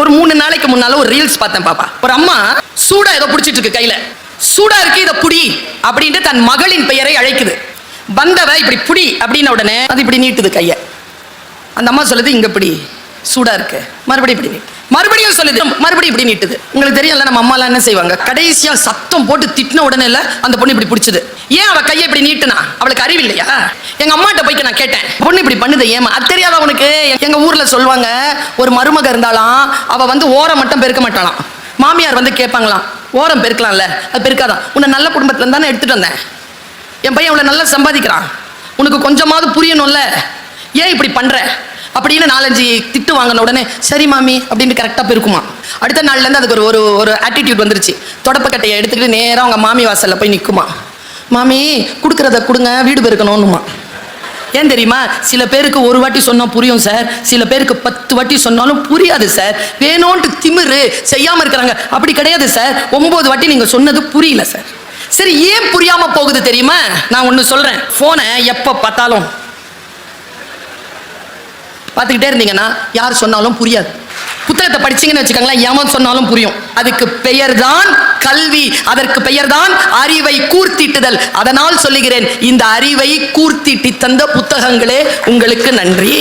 ஒரு 3 நாளைக்கு முன்னால ஒரு ரீல்ஸ் பார்த்தேன் பாப்பா. ஒரு அம்மா சூடா ஏதோ பிடிச்சிட்டு இருக்கு கையில. சூடா இருக்கு இதை புடி அப்படின்ட்டு தன் மகளின் பெயரை அழைக்குது. வந்தவ இப்படி புடி அப்படின்ன உடனே அது இப்படி நீட்டுது கைய. அந்த அம்மா சொல்லுது இங்க இப்படி சூடா இருக்கு, மறுபடியும் இப்படி நீட்டு, மறுபடியும் சொல்லுது, மறுபடியும் இப்படி நீட்டுது. உங்களுக்கு தெரியும்ல நம்ம அம்மா என்ன செய்வாங்க, கடைசியா சத்தம் போட்டு திட்டின உடனே இல்ல அந்த பொண்ணு இப்படி பிடிச்சது. ஏன் அவ கையை இப்படி நீட்டுனா? அவளுக்கு அறிவு இல்லையா? எங்க அம்மாட்ட போய் நான் கேட்டேன், பொண்ணு இப்படி பண்ணுது ஏமா? அது தெரியாத உனக்கு? எங்க ஊர்ல சொல்லுவாங்க, ஒரு மருமக இருந்தாலும் அவ வந்து ஓரம் மட்டும் பெருக்க மாட்டாளாம். மாமியார் வந்து கேட்பாங்களாம், ஓரம் பெருக்கலாம்ல, அது பெருக்காதான். உன்னை நல்ல குடும்பத்துல இருந்தானே எடுத்துட்டு வந்தேன், என் பையன் அவளை நல்லா சம்பாதிக்கிறான், உனக்கு கொஞ்சமாவது புரியணும்ல, ஏன் இப்படி பண்ற அப்படின்னு 4-5 திட்டு வாங்கின உடனே சரி மாமி அப்படின்னு கரெக்டாக பெருக்குமா. அடுத்த நாள்லேருந்து அதுக்கு ஒரு ஆட்டிடியூட் வந்துருச்சு. தொடப்பக்கட்டையை எடுத்துக்கிட்டு நேராக அவங்க மாமி வாசலில் போய் நிற்குமா. மாமி கொடுக்குறத கொடுங்க, வீடு பெருக்கணும்னுமா. ஏன் தெரியுமா? சில பேருக்கு ஒரு வாட்டி சொன்னால் புரியும் சார், சில பேருக்கு 10 வாட்டி சொன்னாலும் புரியாது சார். வேணும்ன்ட்டு திமிரு செய்யாமல் இருக்கிறாங்க. அப்படி கிடையாது சார், 9 வாட்டி நீங்கள் சொன்னது புரியல சார். சரி, ஏன் புரியாமல் போகுது தெரியுமா? நான் ஒன்று சொல்கிறேன், ஃபோனை எப்போ பார்த்தாலும் பார்த்துக்கிட்டே இருந்தீங்கன்னா யார் சொன்னாலும் புரியாது. புத்தகத்தை படிச்சீங்கன்னு வச்சுக்கோங்களேன், எவன் சொன்னாலும் புரியும். அதுக்கு பெயர் தான் கல்வி, அதற்கு பெயர் தான் அறிவை கூர்த்திட்டுதல். அதனால் சொல்லுகிறேன், இந்த அறிவை கூர்த்திட்டி தந்த புத்தகங்களே உங்களுக்கு நன்றி.